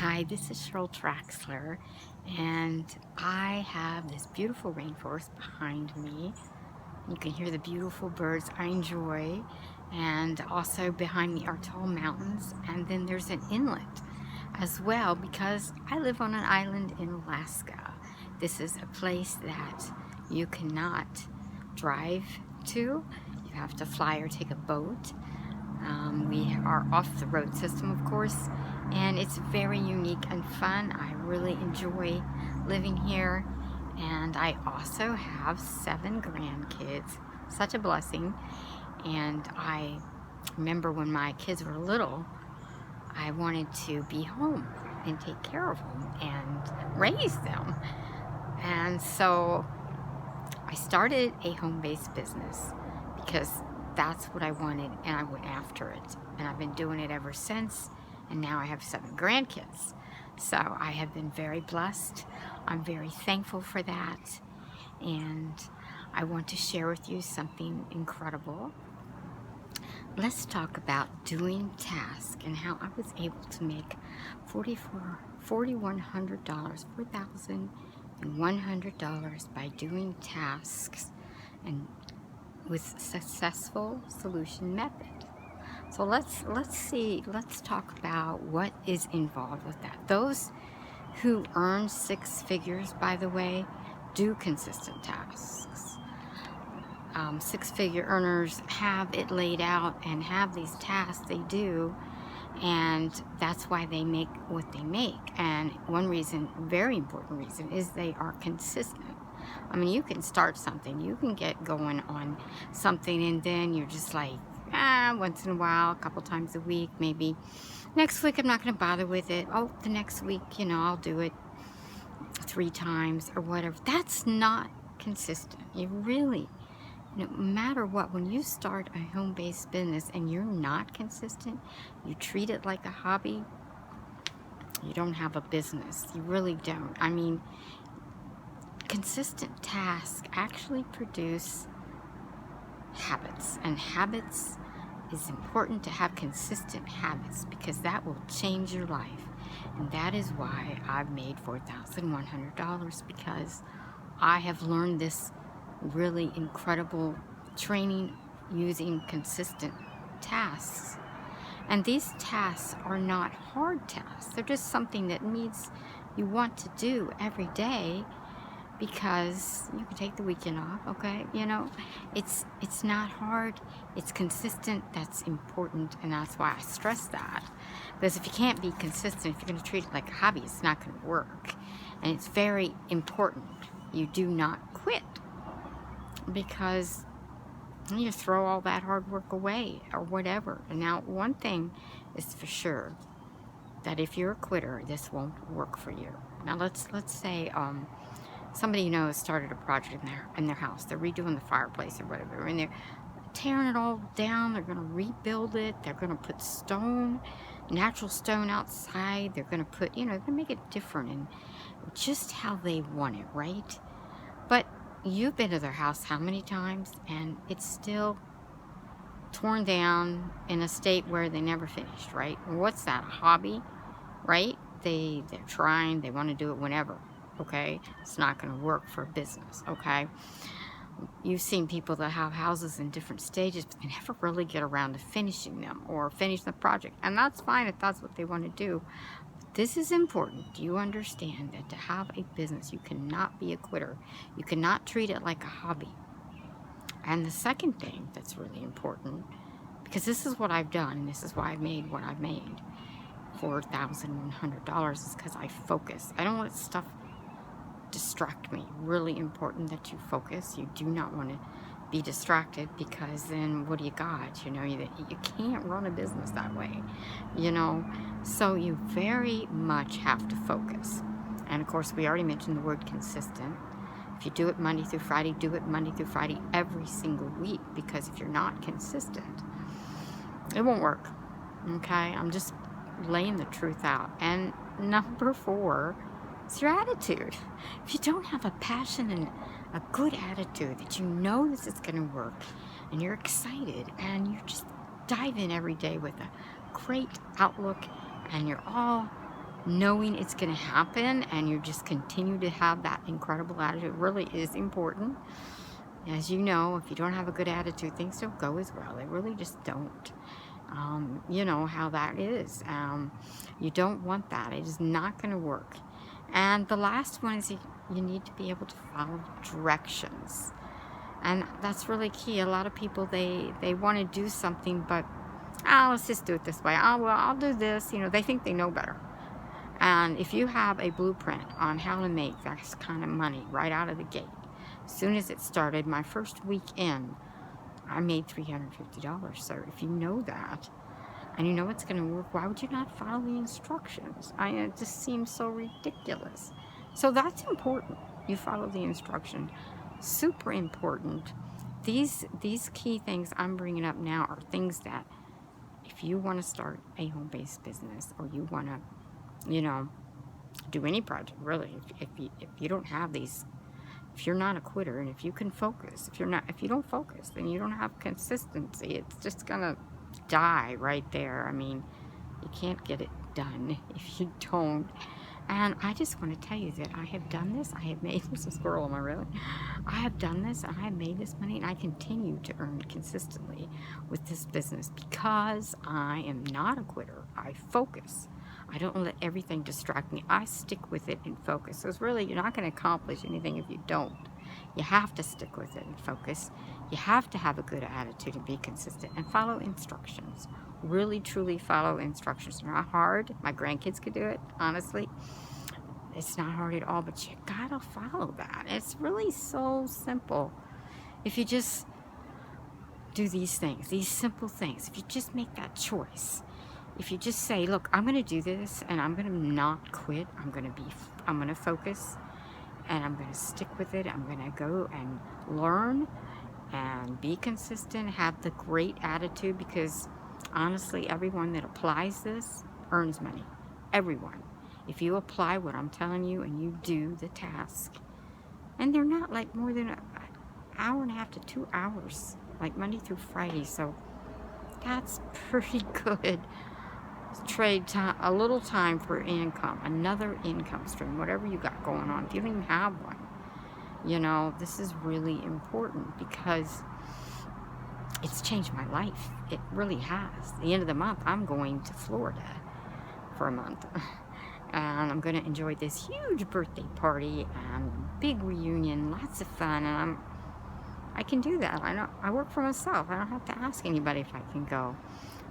Hi, this is Cheryl Traxler, and I have this beautiful rainforest behind me. You can hear the beautiful birds I enjoy, and also behind me are tall mountains, and then there's an inlet as well because I live on an island in Alaska. This is a place that you cannot drive to. You have to fly or take a boat. We are off the road system, of course, and it's very unique and fun. I really enjoy living here, and I also have 7 grandkids. Such a blessing. And I remember when my kids were little, I wanted to be home and take care of them and raise them. And so I started a home-based business because that's what I wanted, and I went after it. And I've been doing it ever since, and now I have 7 grandkids. So I have been very blessed. I'm very thankful for that. And I want to share with you something incredible. Let's talk about doing tasks and how I was able to make $4,100 by doing tasks and with successful solution method. So let's talk about what is involved with that. Those who earn 6 figures, by the way, do consistent tasks. 6-figure earners have it laid out and have these tasks they do, and that's why they make what they make. And one reason, very important reason, is they are consistent. I mean, you can start something, you can get going on something, and then you're just like, once in a while, a couple times a week, maybe next week I'm not going to bother with it. Oh, the next week, I'll do it 3 times or whatever. That's not consistent. You really, no matter what, when you start a home-based business and you're not consistent, you treat it like a hobby, you don't have a business. You really don't. I mean, consistent tasks actually produce habits, and habits is important to have consistent habits because that will change your life. And that is why I've made $4,100, because I have learned this really incredible training using consistent tasks. And these tasks are not hard tasks. They're just something that needs you want to do every day, because you can take the weekend off, okay? It's not hard, it's consistent. That's important, and that's why I stress that. Because if you can't be consistent, if you're going to treat it like a hobby, it's not going to work. And it's very important you do not quit, because you throw all that hard work away or whatever. And now, one thing is for sure, that if you're a quitter, this won't work for you. Now, let's say somebody has started a project in their house. They're redoing the fireplace or whatever, and they're tearing it all down. They're going to rebuild it. They're going to put stone, natural stone outside. They're going to put, they're going to make it different and just how they want it, right? But you've been to their house how many times, and it's still torn down in a state where they never finished, right? What's that, a hobby, right? They're trying, they want to do it whenever. Okay, it's not going to work for a business. Okay, you've seen people that have houses in different stages, but they never really get around to finishing them or finish the project, and that's fine if that's what they want to do. But this is important. Do you understand that to have a business, you cannot be a quitter? You cannot treat it like a hobby. And the second thing that's really important, because this is what I've done, and this is why I've made what I've made, $4,100, is because I focus. I don't let stuff distract me. Really important that you focus. You do not want to be distracted, because then what do you got? You can't run a business that way. So you very much have to focus. And of course, we already mentioned the word consistent. If you do it Monday through Friday, do it Monday through Friday every single week, because if you're not consistent, it won't work. Okay, I'm just laying the truth out. And number 4, it's your attitude. If you don't have a passion and a good attitude that you know this is going to work, and you're excited, and you just dive in every day with a great outlook, and you're all knowing it's going to happen, and you just continue to have that incredible attitude really is important. As you know, if you don't have a good attitude, things don't go as well. They really just don't. You know how that is. You don't want that. It is not going to work. And the last one is you need to be able to follow directions. And that's really key. A lot of people, they want to do something, but, let's just do it this way. Oh, well, I'll do this. You know, they think they know better. And if you have a blueprint on how to make that kind of money right out of the gate, as soon as it started, my first week in, I made $350. So if you know that, and you know it's going to work, why would you not follow the instructions? It just seems so ridiculous. So that's important. You follow the instruction. Super important. These key things I'm bringing up now are things that if you want to start a home-based business, or you want to, you know, do any project, really, if you don't have these, if you're not a quitter, and if you can focus, if you don't focus, then you don't have consistency. It's just gonna die right there. I mean, you can't get it done if you don't. And I just want to tell you that I have done this. I have made this. A squirrel, am I really? I have done this, and I have made this money, and I continue to earn consistently with this business because I am not a quitter. I focus. I don't let everything distract me. I stick with it and focus. So it's really, you're not going to accomplish anything if you don't. You have to stick with it and focus. You have to have a good attitude and be consistent and follow instructions. Really, truly follow instructions. They're not hard. My grandkids could do it, honestly. It's not hard at all, but you gotta follow that. It's really so simple. If you just do these things, these simple things, if you just make that choice, if you just say, look, I'm gonna do this, and I'm gonna not quit. I'm gonna focus, and I'm gonna stick with it. I'm gonna go and learn and be consistent, have the great attitude, because honestly, everyone that applies this earns money. Everyone. If you apply what I'm telling you and you do the task, and they're not like more than an hour and a half to 2 hours, like Monday through Friday, so that's pretty good. Trade time, a little time for income, another income stream, whatever you got going on. If you don't even have one, you know, this is really important because it's changed my life. It really has. At the end of the month, I'm going to Florida for a month. And I'm going to enjoy this huge birthday party and big reunion, lots of fun. And I can do that. I work for myself. I don't have to ask anybody if I can go.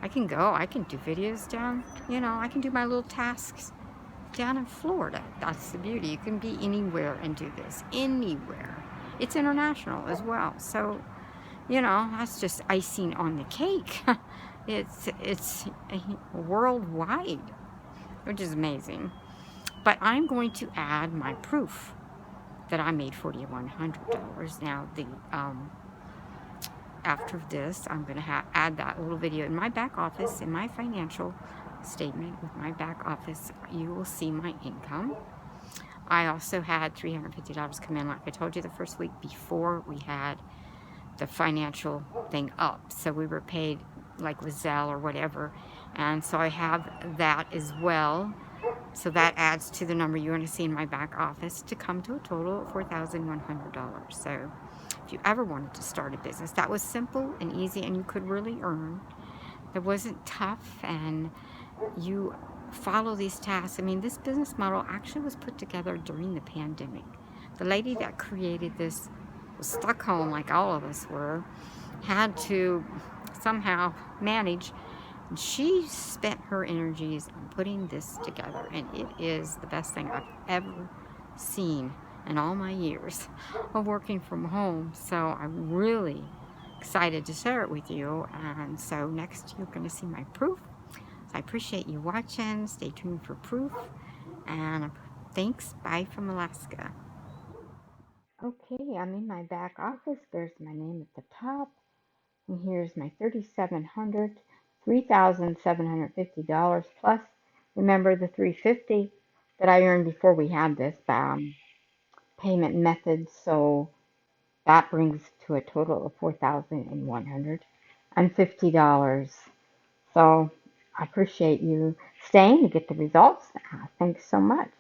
I can go. I can do videos down, you know, I can do my little tasks down in Florida. That's the beauty. You can be anywhere and do this. Anywhere. It's international as well. So, you know, that's just icing on the cake. It's worldwide, which is amazing. But I'm going to add my proof that I made $4,100. Now, after this, I'm going to add that little video in my back office, in my financial statement with my back office. You will see my income. I also had $350 come in, like I told you, the first week before we had the financial thing up. So we were paid like with Zelle or whatever. And so I have that as well. So that adds to the number you're going to see in my back office to come to a total of $4,100. So if you ever wanted to start a business, that was simple and easy, and you could really earn. It wasn't tough, and you follow these tasks. I mean, this business model actually was put together during the pandemic. The lady that created this was stuck home like all of us were, had to somehow manage. And she spent her energies on putting this together, and it is the best thing I've ever seen in all my years of working from home. So I'm really excited to share it with you. And so next you're going to see my proof. So I appreciate you watching. Stay tuned for proof. And thanks. Bye from Alaska. Okay, I'm in my back office. There's my name at the top. And here's my $3,750 plus, remember, the $350 that I earned before we had this payment method. So that brings to a total of $4,150. So I appreciate you staying to get the results. Thanks so much.